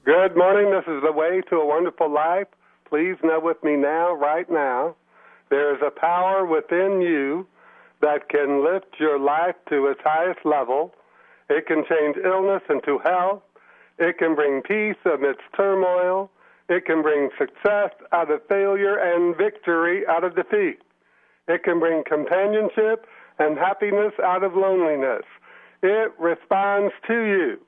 Good morning. This is The Way to a Wonderful Life. Please know with me now, right now, there is a power within you that can lift your life to its highest level. It can change illness into health. It can bring peace amidst turmoil. It can bring success out of failure and victory out of defeat. It can bring companionship and happiness out of loneliness. It responds to you.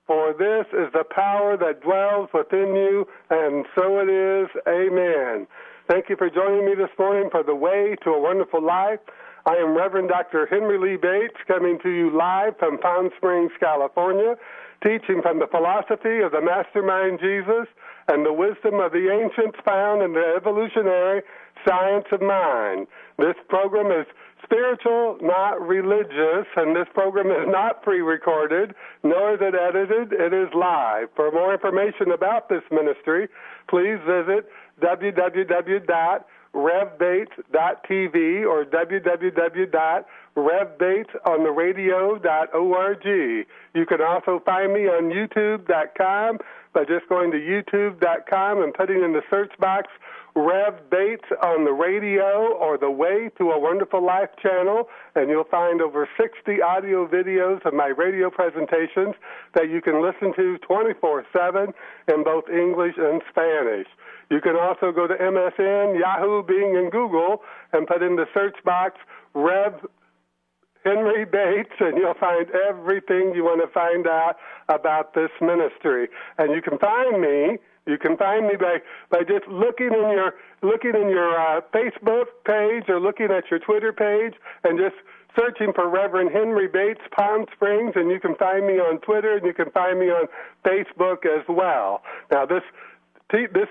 For this is the power that dwells within you, and so it is. Amen. Thank you for joining me this morning for The Way to a Wonderful Life. I am Reverend Dr. Henry Lee Bates, coming to you live from Palm Springs, California, teaching from the philosophy of the Mastermind Jesus and the wisdom of the ancients found in the evolutionary science of mind. This program is spiritual, not religious, and this program is not pre-recorded, nor is it edited. It is live. For more information about this ministry, please visit www.revbates.tv or www.revbatesontheradio.org. You can also find me on youtube.com by just going to youtube.com and putting in the search box Rev Bates on the radio or the Way to a Wonderful Life channel, and you'll find over 60 audio videos of my radio presentations that you can listen to 24/7 in both English and Spanish. You can also go to MSN, Yahoo, Bing, and Google and put in the search box Rev-Henry Bates, and you'll find everything you want to find out about this ministry. And you can find me by just looking in your Facebook page or looking at your Twitter page and just searching for Reverend Henry Bates, Palm Springs, and you can find me on Twitter and you can find me on Facebook as well. Now, this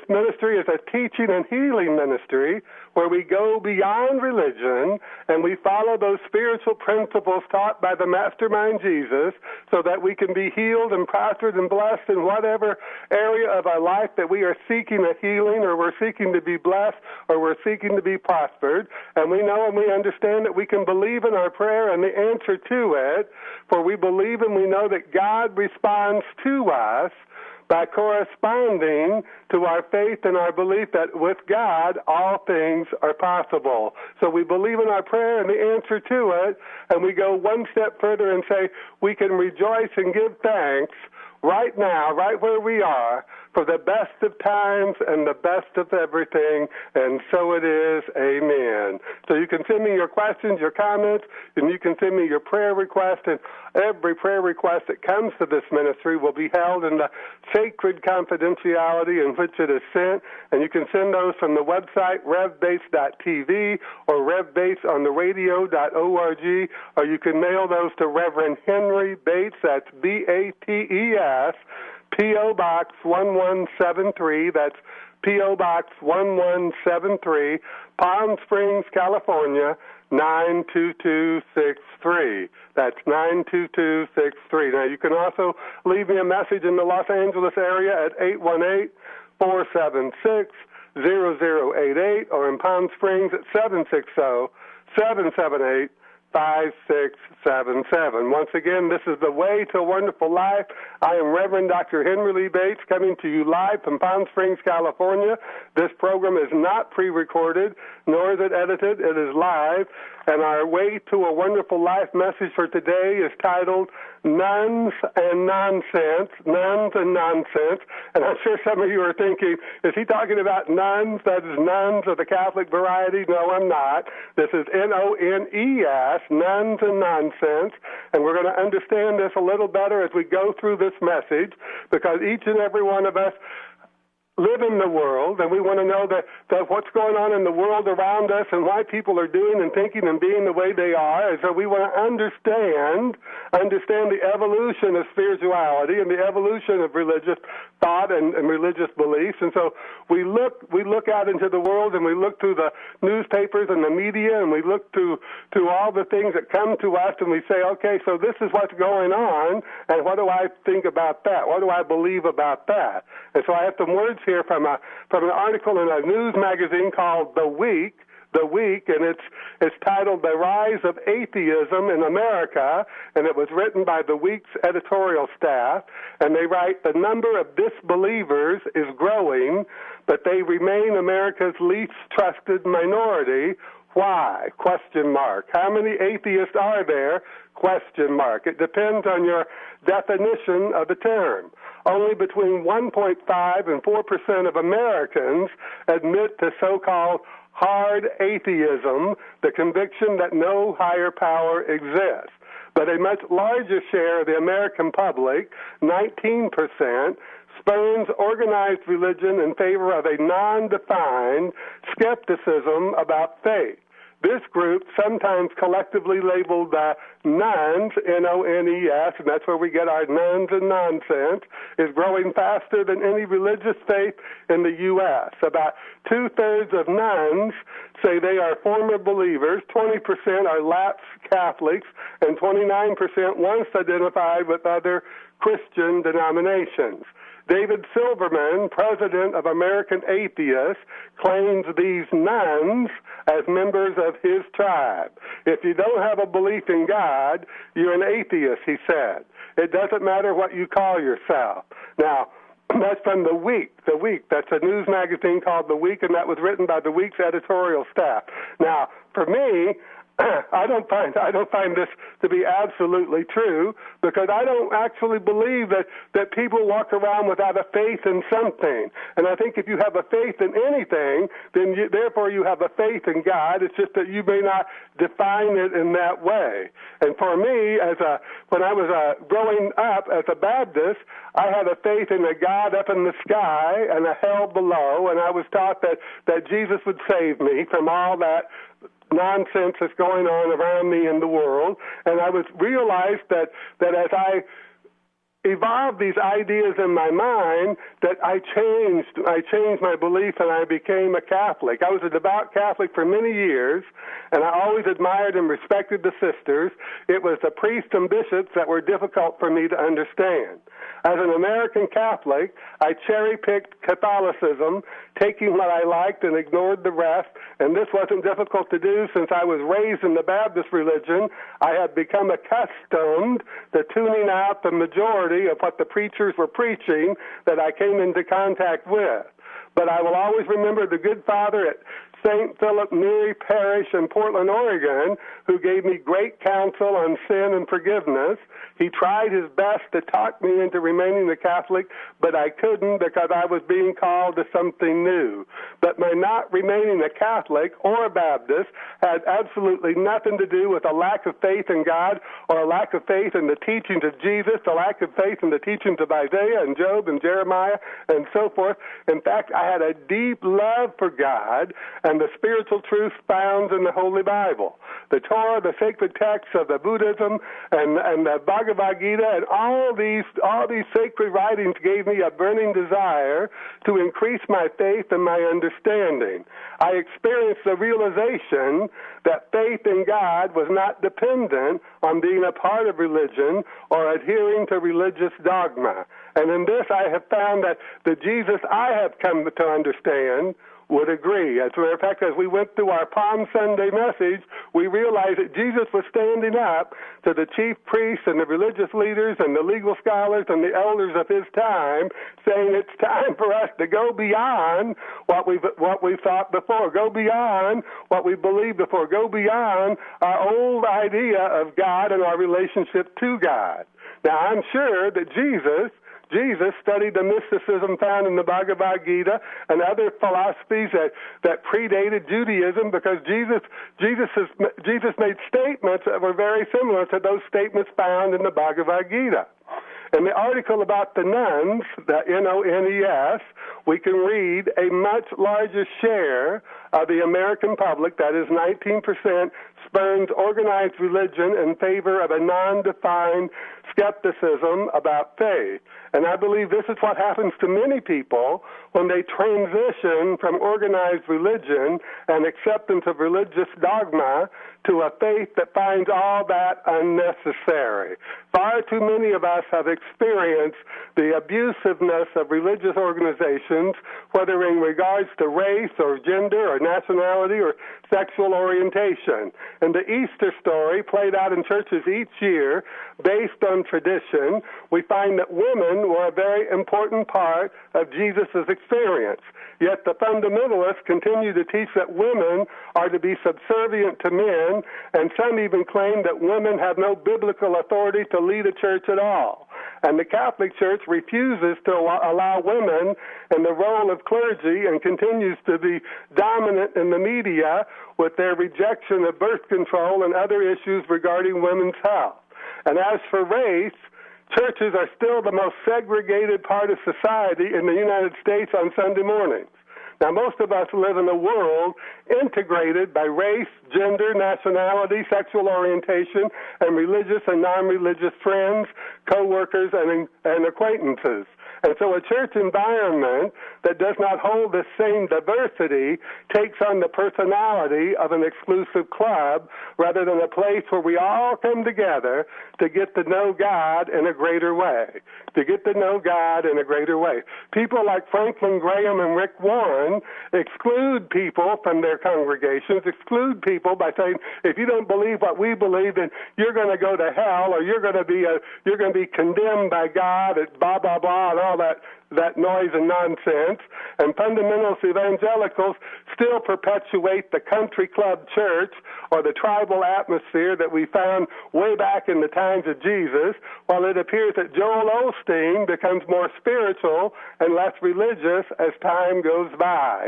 ministry is a teaching and healing ministry where we go beyond religion and we follow those spiritual principles taught by the Mastermind Jesus so that we can be healed and prospered and blessed in whatever area of our life that we are seeking a healing or we're seeking to be blessed or we're seeking to be prospered. And we know and we understand that we can believe in our prayer and the answer to it, for we believe and we know that God responds to us by corresponding to our faith and our belief that with God all things are possible. So we believe in our prayer and the answer to it, and we go one step further and say we can rejoice and give thanks right now, right where we are, for the best of times and the best of everything, and so it is. Amen. So you can send me your questions, your comments, and you can send me your prayer request, and every prayer request that comes to this ministry will be held in the sacred confidentiality in which it is sent, and you can send those from the website revbates.tv or revbatesontheradio.org, or you can mail those to Reverend Henry Bates, that's B-A-T-E-S, P.O. Box 1173, that's P.O. Box 1173, Palm Springs, California, 92263. That's 92263. Now, you can also leave me a message in the Los Angeles area at 818-476-0088 or in Palm Springs at 760-778-5677. Once again, this is The Way to a Wonderful Life. I am Reverend Dr. Henry Lee Bates, coming to you live from Palm Springs, California. This program is not pre-recorded, nor is it edited. It is live. And our Way to a Wonderful Life message for today is titled Nones and Nonsense. Nones and Nonsense. And I'm sure some of you are thinking, is he talking about nuns? That is nuns of the Catholic variety? No, I'm not. This is N-O-N-E-S, Nones and Nonsense. And we're going to understand this a little better as we go through this message, because each and every one of us live in the world, and we want to know that what's going on in the world around us and why people are doing and thinking and being the way they are. And so we want to understand the evolution of spirituality and the evolution of religious thought and religious beliefs. And so we look out into the world, and we look through the newspapers and the media, and we look to all the things that come to us, and we say, okay, so this is what's going on, and what do I think about that? What do I believe about that? And so I have some words here from an article in a news magazine called The Week, the week, and it's titled The Rise of Atheism in America, and it was written by the week's editorial staff, and they write, the number of disbelievers is growing, but they remain America's least trusted minority. Why? Question mark. How many atheists are there? Question mark. It depends on your definition of the term. Only between 1.5 and 4% of Americans admit to so-called hard atheism, the conviction that no higher power exists. But a much larger share of the American public, 19%, spurns organized religion in favor of a non-defined skepticism about faith. This group, sometimes collectively labeled NONES, N-O-N-E-S, and that's where we get our nones and nonsense, is growing faster than any religious faith in the U.S. About two-thirds of NONES say they are former believers, 20% are lapsed Catholics, and 29% once identified with other Christian denominations. David Silverman, president of American Atheists, claims these nones as members of his tribe. If you don't have a belief in God, you're an atheist, he said. It doesn't matter what you call yourself. Now, that's from The Week. The Week, that's a news magazine called The Week, and that was written by the Week's editorial staff. Now, for me, I don't find this to be absolutely true, because I don't actually believe that people walk around without a faith in something. And I think if you have a faith in anything, then therefore you have a faith in God. It's just that you may not define it in that way. And for me, when I was growing up as a Baptist, I had a faith in a God up in the sky and a hell below, and I was taught that Jesus would save me from all that nonsense that's going on around me in the world. And I realized that as I evolved these ideas in my mind, that I changed my belief, and I became a Catholic. I was a devout Catholic for many years, and I always admired and respected the sisters. It was the priests and bishops that were difficult for me to understand. As an American Catholic, I cherry-picked Catholicism, taking what I liked and ignored the rest, and this wasn't difficult to do since I was raised in the Baptist religion. I had become accustomed to tuning out the majority of what the preachers were preaching that I came into contact with. But I will always remember the good father at St. Philip Neri Parish in Portland, Oregon, who gave me great counsel on sin and forgiveness. He tried his best to talk me into remaining a Catholic, but I couldn't because I was being called to something new. But my not remaining a Catholic or a Baptist had absolutely nothing to do with a lack of faith in God or a lack of faith in the teachings of Jesus, a lack of faith in the teachings of Isaiah and Job and Jeremiah and so forth. In fact, I had a deep love for God and the spiritual truths found in the Holy Bible. The Torah, the sacred texts of the Buddhism, and the Bhagavad Gita, and all these sacred writings gave me a burning desire to increase my faith and my understanding. I experienced the realization that faith in God was not dependent on being a part of religion or adhering to religious dogma. And in this, I have found that the Jesus I have come to understand would agree. As a matter of fact, as we went through our Palm Sunday message, we realized that Jesus was standing up to the chief priests and the religious leaders and the legal scholars and the elders of his time, saying it's time for us to go beyond what we've thought before, go beyond what we believed before, go beyond our old idea of God and our relationship to God. Now, I'm sure that Jesus studied the mysticism found in the Bhagavad Gita and other philosophies that predated Judaism, because Jesus made statements that were very similar to those statements found in the Bhagavad Gita. In the article about the nones, the N-O-N-E-S, we can read a much larger share of the American public, that is 19%, spurns organized religion in favor of a non-defined skepticism about faith. And I believe this is what happens to many people when they transition from organized religion and acceptance of religious dogma to a faith that finds all that unnecessary. Far too many of us have experienced the abusiveness of religious organizations, whether in regards to race or gender or nationality or sexual orientation. And the Easter story played out in churches each year based on tradition, we find that women were a very important part of Jesus' experience. Yet the fundamentalists continue to teach that women are to be subservient to men, and some even claim that women have no biblical authority to lead a church at all. And the Catholic Church refuses to allow women in the role of clergy and continues to be dominant in the media with their rejection of birth control and other issues regarding women's health. And as for race, churches are still the most segregated part of society in the United States on Sunday mornings. Now, most of us live in a world integrated by race, gender, nationality, sexual orientation, and religious and non-religious friends, co-workers, and acquaintances. And so a church environment that does not hold the same diversity takes on the personality of an exclusive club rather than a place where we all come together to get to know God in a greater way, to get to know God in a greater way. People like Franklin Graham and Rick Warren exclude people from their congregations, exclude people by saying, if you don't believe what we believe, then you're going to go to hell, or you're going to be condemned by God at blah, blah, blah, and all that noise and nonsense. And fundamentalist evangelicals still perpetuate the country club church or the tribal atmosphere that we found way back in the times of Jesus, while it appears that Joel Osteen becomes more spiritual and less religious as time goes by,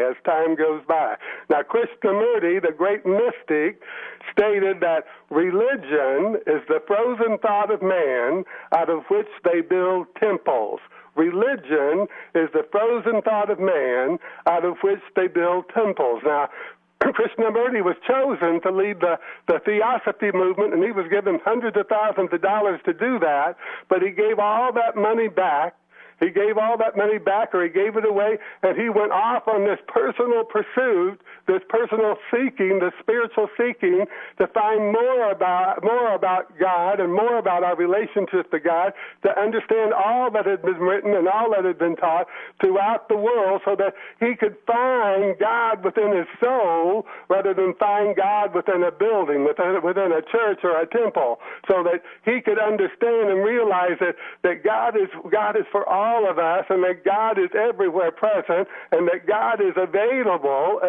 Now, Krishnamurti, the great mystic, stated that religion is the frozen thought of man out of which they build temples. Religion is the frozen thought of man out of which they build temples. Now, Krishnamurti was chosen to lead the Theosophy movement, and he was given hundreds of thousands of dollars to do that, but he gave all that money back. He gave all that money back, or he gave it away, and he went off on this personal pursuit, this personal seeking, this spiritual seeking to find more about God and more about our relationship to God, to understand all that had been written and all that had been taught throughout the world, so that he could find God within his soul rather than find God within a building, within a church or a temple, so that he could understand and realize that God is for all of us, and that God is everywhere present, and that God is available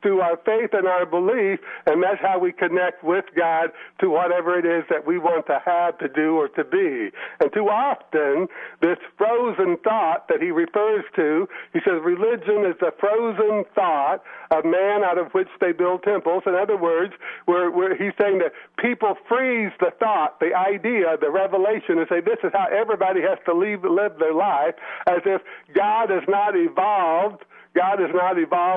through our faith and our belief, and that's how we connect with God to whatever it is that we want to have, to do, or to be. And too often, this frozen thought that he refers to, he says religion is the frozen thought of man out of which they build temples. In other words, he's saying that people freeze the thought, the idea, the revelation, and say this is how everybody has to live their life, as if God has not evolved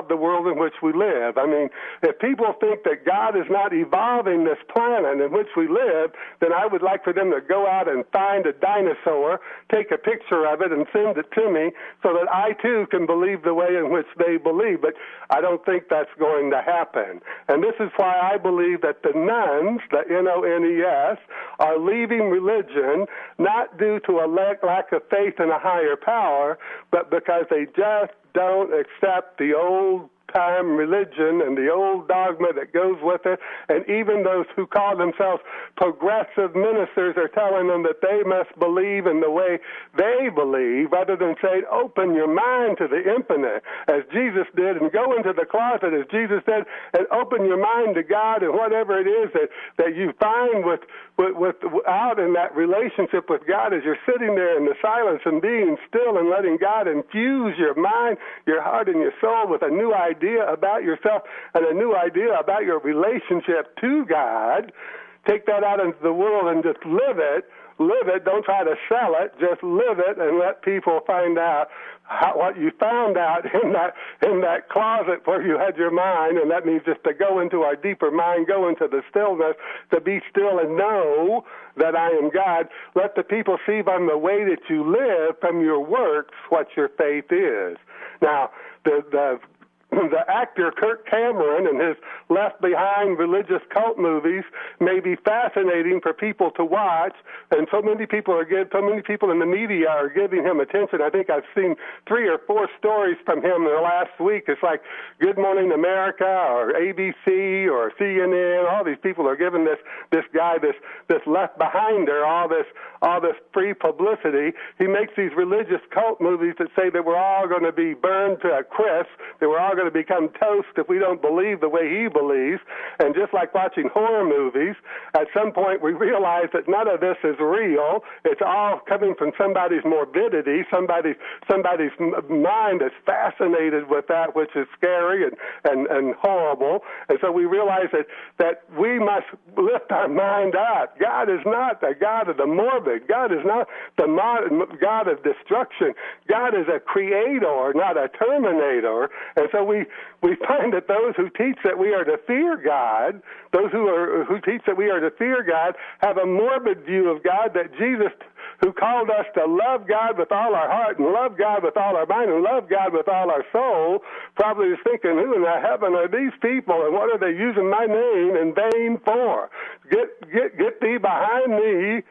the world in which we live. I mean, if people think that God is not evolving this planet in which we live, then I would like for them to go out and find a dinosaur, take a picture of it, and send it to me so that I, too, can believe the way in which they believe. But I don't think that's going to happen. And this is why I believe that the nuns, the NONES, are leaving religion not due to a lack of faith in a higher power, but because they just don't accept the old-time religion and the old dogma that goes with it. And even those who call themselves progressive ministers are telling them that they must believe in the way they believe, rather than saying, open your mind to the infinite, as Jesus did, and go into the closet, as Jesus did, and open your mind to God and whatever it is that you find out in that relationship with God, as you're sitting there in the silence and being still and letting God infuse your mind, your heart, and your soul with a new idea about yourself and a new idea about your relationship to God. Take that out into the world and just live it live it. Don't try to sell it. Just live it and let people find out what you found out in that closet where you had your mind, and that means just to go into our deeper mind, go into the stillness, to be still and know that I am God. Let the people see from the way that you live, from your works, what your faith is. Now, the actor Kirk Cameron and his Left Behind religious cult movies may be fascinating for people to watch, and so many people in the media are giving him attention. I think I've seen 3 or 4 stories from him in the last week. It's like Good Morning America or ABC or CNN. All these people are giving this guy this Left Behinder all this free publicity. He makes these religious cult movies that say that we're all going to be burned to a crisp, that we're all going to become toast if we don't believe the way he believes. And just like watching horror movies, at some point we realize that none of this is real. It's all coming from somebody's morbidity. Somebody's mind is fascinated with that which is scary and horrible. And so we realize that we must lift our mind up. God is not a God of the morbid. God is not the God of destruction. God is a creator, not a terminator. And so we find that those who teach that we are to fear God, those who teach that we are to fear God, have a morbid view of God, that Jesus, who called us to love God with all our heart and love God with all our mind and love God with all our soul, probably is thinking, who in the heaven are these people, and what are they using my name in vain for? Get thee behind me,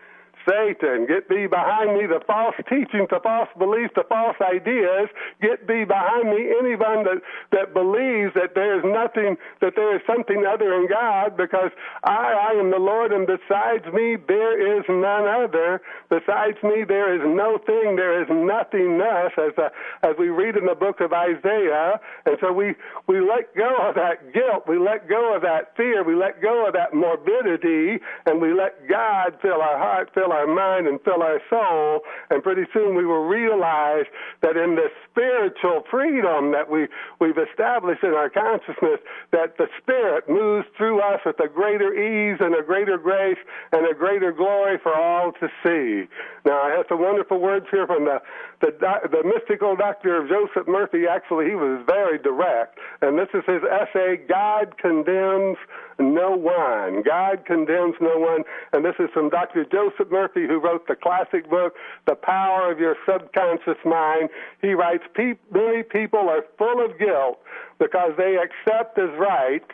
Satan. Get thee behind me, the false teachings, the false beliefs, the false ideas. Get thee behind me, anyone that believes that there is nothing, that there is something other than God, because I am the Lord, and besides me there is none other. Besides me there is no thing, there is nothingness, as we read in the book of Isaiah. And so we let go of that guilt, we let go of that fear, we let go of that morbidity, and we let God fill our heart, fill our mind, and fill our soul. And pretty soon we will realize that in this spiritual freedom that we've established in our consciousness, that the Spirit moves through us with a greater ease and a greater grace and a greater glory for all to see. Now, I have some wonderful words here from the mystical Dr. Joseph Murphy. Actually, he was very direct, and this is his essay, God Condemns No One. God Condemns No One, and this is from Dr. Joseph Murphy, who wrote the classic book, The Power of Your Subconscious Mind. He writes, many people are full of guilt because they accept as right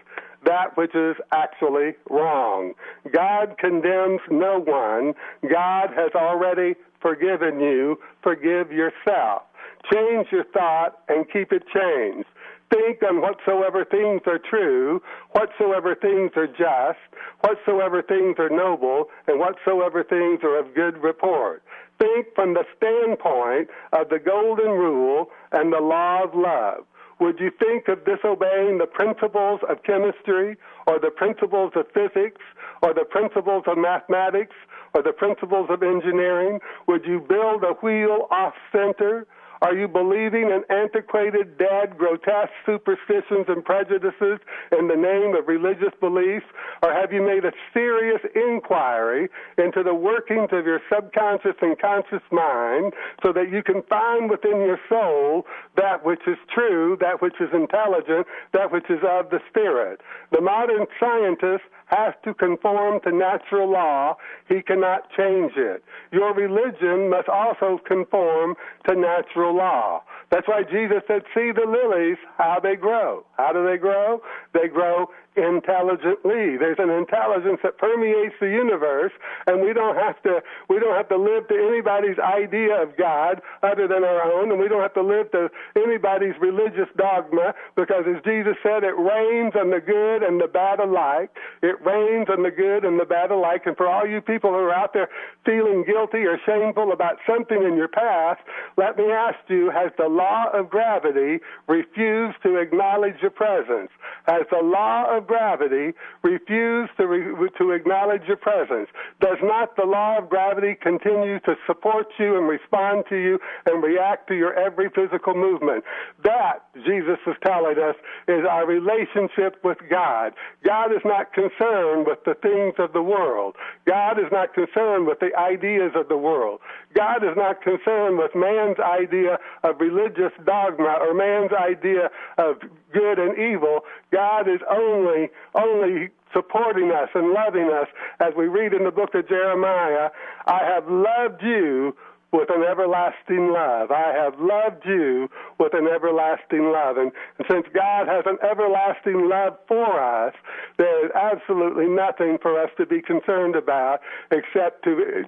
that which is actually wrong. God condemns no one. God has already forgiven you. Forgive yourself. Change your thought and keep it changed. Think on whatsoever things are true, whatsoever things are just, whatsoever things are noble, and whatsoever things are of good report. Think from the standpoint of the golden rule and the law of love. Would you think of disobeying the principles of chemistry, or the principles of physics, or the principles of mathematics, or the principles of engineering? Would you build a wheel off-center? Are you believing in antiquated, dead, grotesque superstitions and prejudices in the name of religious beliefs? Or have you made a serious inquiry into the workings of your subconscious and conscious mind so that you can find within your soul that which is true, that which is intelligent, that which is of the Spirit? The modern scientist has to conform to natural law. He cannot change it. Your religion must also conform to natural law. That's why Jesus said, see the lilies, how they grow. How do they grow? They grow intelligently. There's an intelligence that permeates the universe, and we don't have to live to anybody's idea of God other than our own, and we don't have to live to anybody's religious dogma, because as Jesus said, it rains on the good and the bad alike. It rains on the good and the bad alike. And for all you people who are out there feeling guilty or shameful about something in your past, let me ask you, has the law of gravity refused to acknowledge your presence? Has the law of gravity refused to acknowledge your presence? Does not the law of gravity continue to support you and respond to you and react to your every physical movement? That, Jesus is telling us, is our relationship with God. God is not concerned with the things of the world. God is not concerned with the ideas of the world. God is not concerned with man's idea of religious dogma or man's idea of good and evil. God is only supporting us and loving us. As we read in the book of Jeremiah, I have loved you with an everlasting love. I have loved you with an everlasting love. And since God has an everlasting love for us, there is absolutely nothing for us to be concerned about except to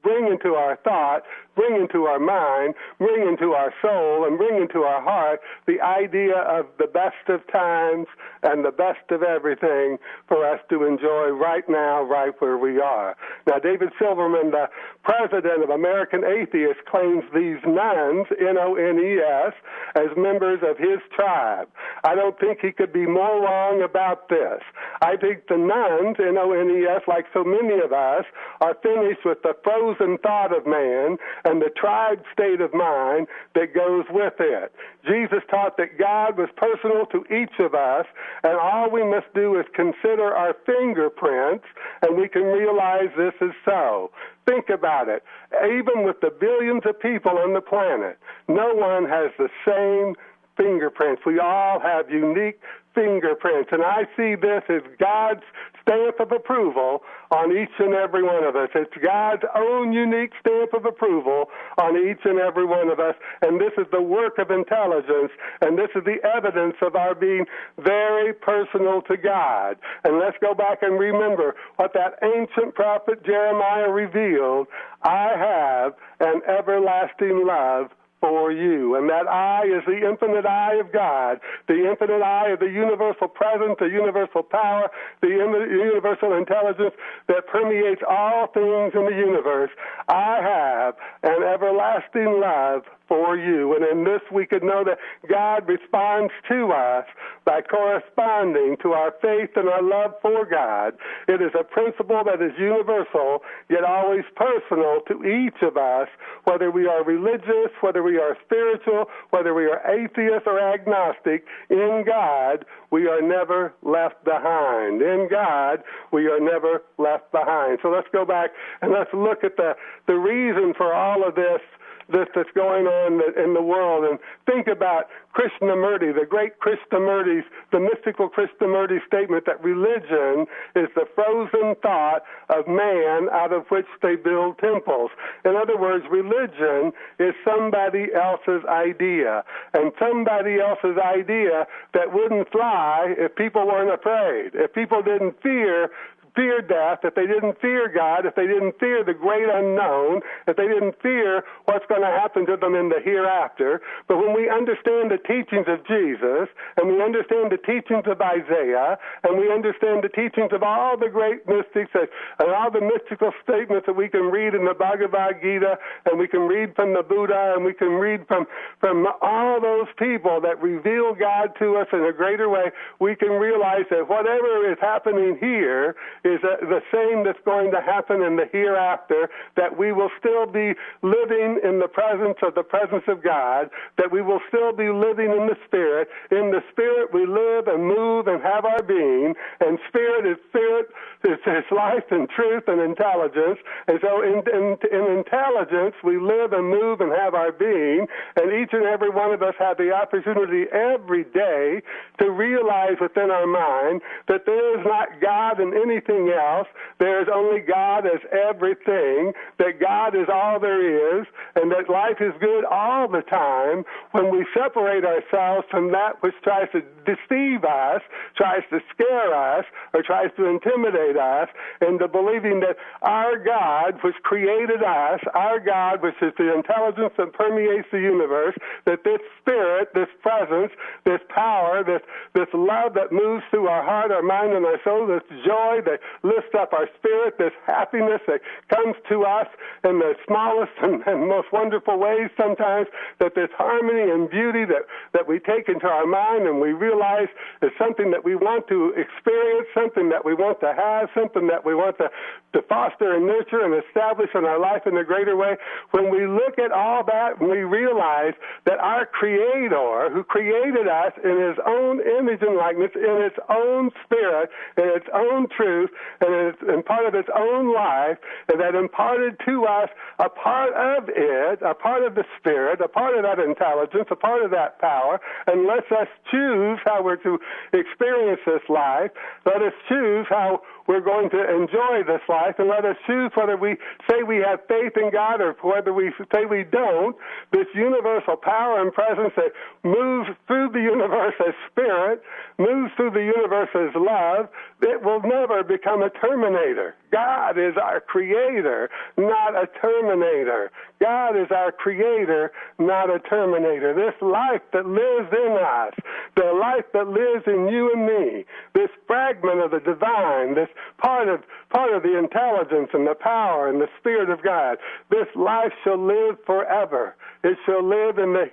bring into our thought, bring into our mind, bring into our soul, and bring into our heart the idea of the best of times and the best of everything for us to enjoy right now, right where we are. Now, David Silverman, the president of American Atheists, claims these nuns, N-O-N-E-S, as members of his tribe. I don't think he could be more wrong about this. I think the nuns, N-O-N-E-S, like so many of us, are finished with the frozen thought of man and the tried state of mind that goes with it. Jesus taught that God was personal to each of us, and all we must do is consider our fingerprints, and we can realize this is so. Think about it. Even with the billions of people on the planet, no one has the same fingerprints. We all have unique fingerprints, and I see this as God's stamp of approval on each and every one of us. It's God's own unique stamp of approval on each and every one of us, and this is the work of intelligence, and this is the evidence of our being very personal to God. And let's go back and remember what that ancient prophet Jeremiah revealed. I have an everlasting love for you. And that I is the infinite I of God, the infinite I of the universal presence, the universal power, the universal intelligence that permeates all things in the universe. I have an everlasting love for you. And in this we could know that God responds to us by corresponding to our faith and our love for God. It is a principle that is universal, yet always personal to each of us, whether we are religious, whether we are spiritual, whether we are atheist or agnostic. In God, we are never left behind. In God, we are never left behind. So let's go back and let's look at the reason for all of this that's going on in the world, and think about Krishnamurti, the great Krishnamurti's, the mystical Krishnamurti statement that religion is the frozen thought of man out of which they build temples. In other words, religion is somebody else's idea, and somebody else's idea that wouldn't fly if people weren't afraid, if people didn't fear death, if they didn't fear God, if they didn't fear the great unknown, if they didn't fear what's going to happen to them in the hereafter. But when we understand the teachings of Jesus, and we understand the teachings of Isaiah, and we understand the teachings of all the great mystics and all the mystical statements that we can read in the Bhagavad Gita, and we can read from the Buddha, and we can read from all those people that reveal God to us in a greater way, we can realize that whatever is happening here is the same that's going to happen in the hereafter, that we will still be living in the presence of God, that we will still be living in the Spirit. In the Spirit we live and move and have our being, and Spirit is life and truth and intelligence. And so in intelligence we live and move and have our being, and each and every one of us have the opportunity every day to realize within our mind that there is not God in anything else. There is only God as everything, that God is all there is, and that life is good all the time. When we separate ourselves from that which tries to deceive us, tries to scare us, or tries to intimidate us, us into believing that our God, which created us, our God, which is the intelligence that permeates the universe, that this spirit, this presence, this power, this love that moves through our heart, our mind, and our soul, this joy that lifts up our spirit, this happiness that comes to us in the smallest and most wonderful ways sometimes, that this harmony and beauty that we take into our mind and we realize is something that we want to experience, something that we want to have, something that we want to foster and nurture and establish in our life in a greater way. When we look at all that, we realize that our Creator, who created us in His own image and likeness, in its own spirit, in its own truth, and part of its own life, and that imparted to us a part of it, a part of the spirit, a part of that intelligence, a part of that power, and lets us choose how we're to experience this life. Let us choose how we're going to enjoy this life, and let us choose whether we say we have faith in God or whether we say we don't. This universal power and presence that moves through the universe as spirit, moves through the universe as love, it will never become a terminator. God is our creator, not a terminator. God is our creator, not a terminator. This life that lives in us, the life that lives in you and me, this fragment of the divine, this part of the intelligence and the power and the Spirit of God, this life shall live forever. It shall live in the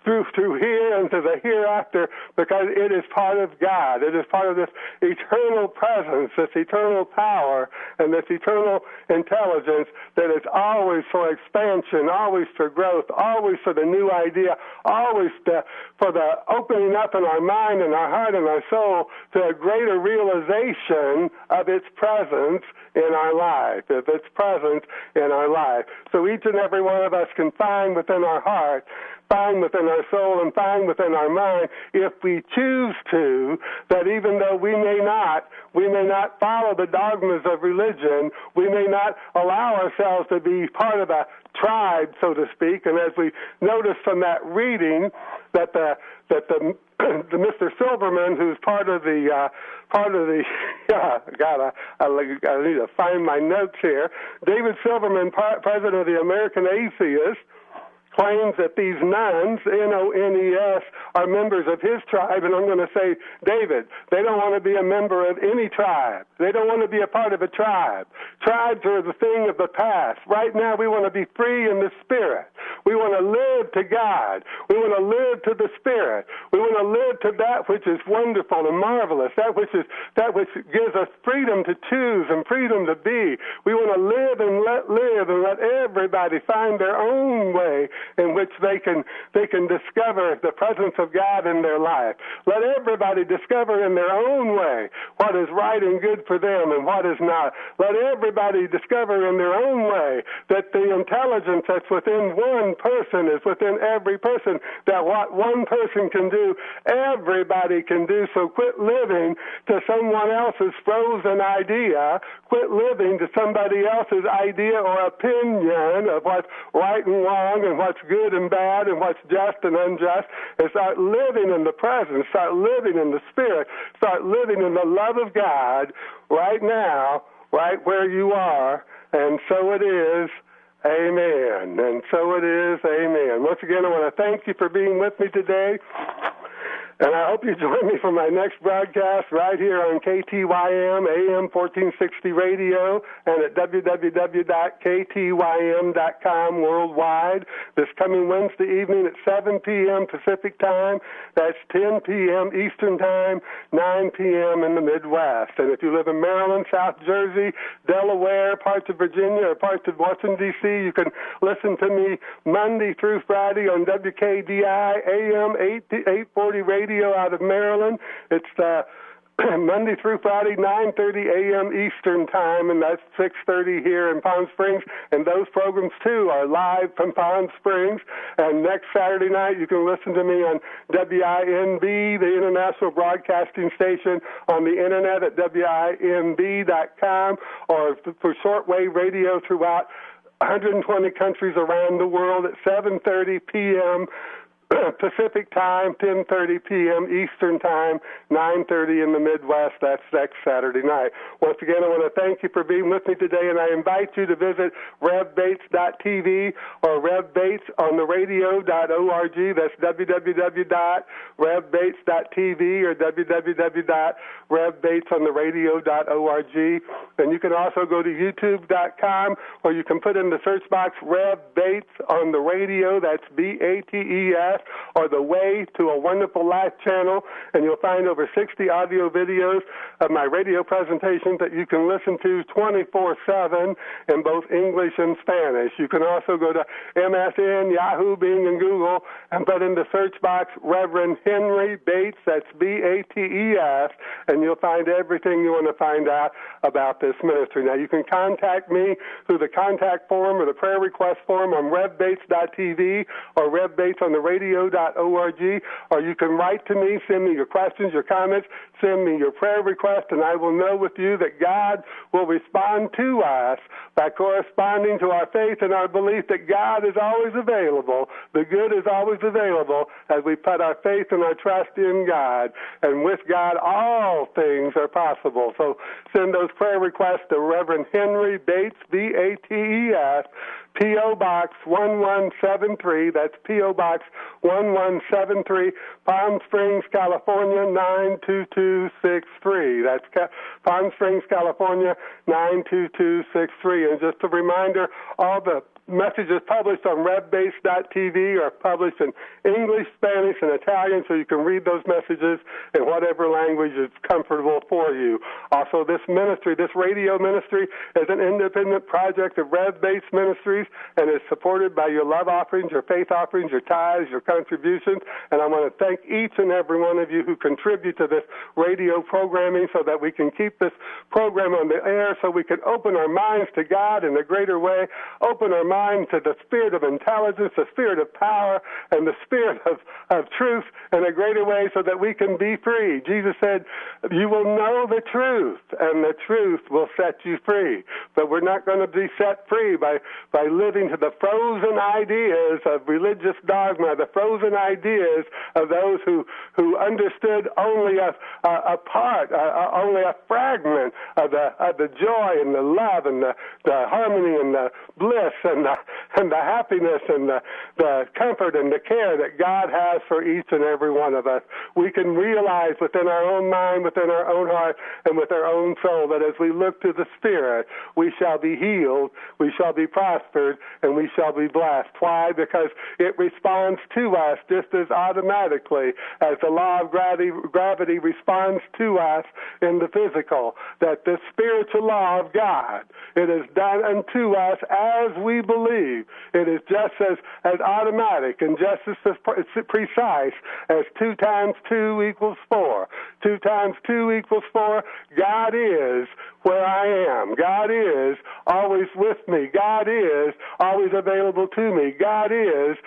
through here and to the hereafter, because it is part of God. It is part of this eternal presence, this eternal power, and this eternal intelligence that is always for expansion, always for growth, always for the new idea, always for the opening up in our mind and our heart and our soul to a greater realization of its presence in our life, of its presence in our life. So each and every one of us can find within our heart, find within our soul, and find within our mind, if we choose to, that even though we may not follow the dogmas of religion, we may not allow ourselves to be part of a tribe, so to speak. And as we noticed from that reading, that the Mr. Silverman, who's part of the God, I need to find my notes here. David Silverman, president of the American Atheists, claims that these nones, N-O-N-E-S, are members of his tribe, and I'm going to say, David, they don't want to be a member of any tribe. They don't want to be a part of a tribe. Tribes are the thing of the past. Right now, we want to be free in the Spirit. We want to live to God. We want to live to the Spirit. We want to live to that which is wonderful and marvelous, that which gives us freedom to choose and freedom to be. We want to live and let everybody find their own way in which they can discover the presence of God in their life. Let everybody discover in their own way what is right and good for them and what is not. Let everybody discover in their own way that the intelligence that's within one person is within every person, that what one person can do, everybody can do. So quit living to someone else's frozen idea. Quit living to somebody else's idea or opinion of what's right and wrong and what's good and bad and what's just and unjust, and start living in the presence, start living in the Spirit, start living in the love of God right now, right where you are. And so it is, amen. And so it is, amen. Once again, I want to thank you for being with me today. And I hope you join me for my next broadcast right here on KTYM, AM 1460 radio, and at www.ktym.com worldwide this coming Wednesday evening at 7 p.m. Pacific time. That's 10 p.m. Eastern time, 9 p.m. in the Midwest. And if you live in Maryland, South Jersey, Delaware, parts of Virginia, or parts of Washington, D.C., you can listen to me Monday through Friday on WKDI, AM 840 radio out of Maryland. It's Monday through Friday, 9:30 a.m. Eastern time, and that's 6:30 here in Palm Springs. And those programs, too, are live from Palm Springs. And next Saturday night, you can listen to me on WINB, the International Broadcasting Station, on the Internet at WINB.com, or for shortwave radio throughout 120 countries around the world at 7:30 p.m. Pacific time, 10:30 p.m. Eastern time, 9:30 in the Midwest. That's next Saturday night. Once again, I want to thank you for being with me today, and I invite you to visit RevBates.tv or RevBatesOnTheRadio.org. That's www.RevBates.tv or www.RevBatesOnTheRadio.org. And you can also go to YouTube.com, or you can put in the search box Rev Bates on the Radio. That's BATES. Or the Way to a Wonderful Life channel, and you'll find over 60 audio videos of my radio presentations that you can listen to 24/7 in both English and Spanish. You can also go to MSN, Yahoo, Bing, and Google and put in the search box Rev-Henry Bates, that's BATES, and you'll find everything you want to find out about this ministry. Now, you can contact me through the contact form or the prayer request form on RevBates.tv or RevBatesOnTheRadio.org, or you can write to me, send me your questions, your comments, send me your prayer request, and I will know with you that God will respond to us by corresponding to our faith and our belief that God is always available. The good is always available as we put our faith and our trust in God. And with God, all things are possible. So send those prayer requests to Reverend Henry Bates, BATES, P.O. Box 1173, that's P.O. Box 1173, Palm Springs, California, 92263. That's Palm Springs, California, 92263. And just a reminder, all the messages published on RevBase.tv are published in English, Spanish, and Italian, so you can read those messages in whatever language is comfortable for you. Also, this ministry, this radio ministry, is an independent project of RevBase Ministries and is supported by your love offerings, your faith offerings, your tithes, your contributions. And I want to thank each and every one of you who contribute to this radio programming so that we can keep this program on the air, so we can open our minds to God in a greater way, open our minds to the spirit of intelligence, the spirit of power, and the spirit of truth in a greater way so that we can be free. Jesus said, you will know the truth, and the truth will set you free. But we're not going to be set free by living to the frozen ideas of religious dogma, the frozen ideas of those who understood only a part, only a fragment of the joy and the love and the harmony and the bliss and the happiness and the comfort and the care that God has for each and every one of us. We can realize within our own mind, within our own heart, and with our own soul that as we look to the Spirit, we shall be healed, we shall be prospered, and we shall be blessed. Why? Because it responds to us just as automatically as the law of gravity responds to us in the physical, that the spiritual law of God, it is done unto us as we believe. It is just as automatic and just as precise as 2 times 2 equals 4. 2 times 2 equals 4. God is where I am. God is always with me. God is always available to me. God is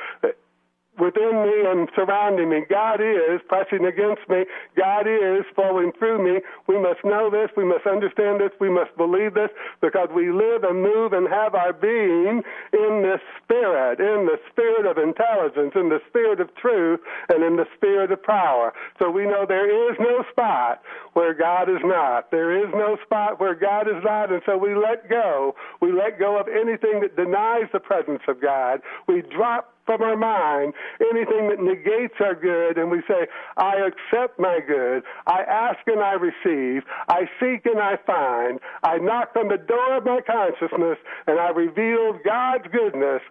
within me and surrounding me. God is pressing against me. God is flowing through me. We must know this. We must understand this. We must believe this, because we live and move and have our being in this spirit, in the spirit of intelligence, in the spirit of truth, and in the spirit of power. So we know there is no spot where God is not. There is no spot where God is not, and so we let go. We let go of anything that denies the presence of God. We drop from our mind anything that negates our good, and we say, I accept my good, I ask and I receive, I seek and I find, I knock on the door of my consciousness, and I reveal God's goodness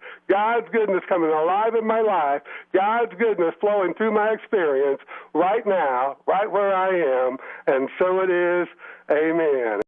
coming alive in my life, God's goodness flowing through my experience right now, right where I am, and so it is. Amen.